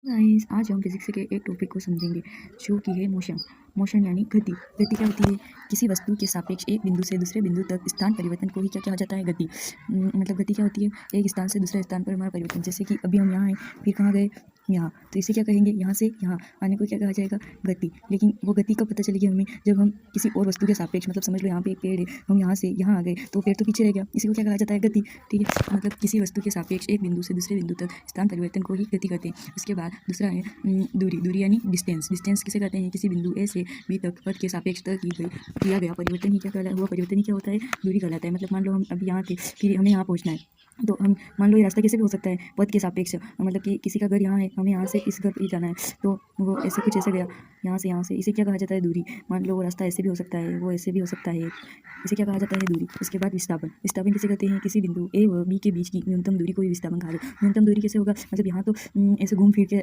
Guys आज हम physics के एक टॉपिक को समझेंगे जो कि है मोशन। मोशन यानी गति। गति क्या होती है? किसी वस्तु के सापेक्ष एक बिंदु से दूसरे बिंदु तक स्थान परिवर्तन को ही क्या कहा जाता है? गति। मतलब गति क्या होती है? एक स्थान से दूसरे स्थान पर हमारा परिवर्तन। जैसे कि अभी हम यहाँ हैं, फिर कहाँ गए? यहाँ। तो इसे क्या कहेंगे? यहाँ से यहाँ आने को क्या कहा जाएगा? गति। लेकिन वो गति कब पता चलेगी हमें? जब हम किसी और वस्तु के सापेक्ष, मतलब समझ लो यहाँ पे एक पेड़ है, हम यहाँ से यहाँ आ गए तो पेड़ तो पीछे रह गया, इसी को क्या कहा जाता है? गति। ठीक है, मतलब किसी वस्तु के सापेक्ष एक बिंदु से दूसरे बिंदु तक स्थान परिवर्तन को ही गति कहते हैं। उसके बाद दूसरा है दूरी। दूरी यानी डिस्टेंस। डिस्टेंस किसे कहते हैं? किसी बिंदु ए से बी तक पथ के सापेक्ष तक किया गया परिवर्तन ही क्या कहलाता है? हुआ परिवर्तन ही क्या होता है? दूरी कहलाता है। मतलब मान लो हम अभी यहाँ थे, फिर हमें यहाँ पहुँचना है, तो हम मान लो ये रास्ता कैसे भी हो सकता है? पथ के सापेक्ष। मतलब कि किसी का घर यहाँ है, हमें यहाँ से इस घर पे जाना है, तो वो ऐसे कुछ ऐसे गया यहाँ से, इसे क्या कहा जाता है? दूरी। मान लो वो रास्ता ऐसे भी हो सकता है, वो ऐसे भी हो सकता है, इसे क्या कहा जाता है? दूरी। उसके बाद विस्थापन। विस्थापन किसे कहते हैं? किसी बिंदु ए व बी के बीच की न्यूनतम दूरी को ही विस्थापन कहा जाता है। न्यूनतम दूरी कैसे होगा? मतलब यहाँ तो ऐसे घूम फिर के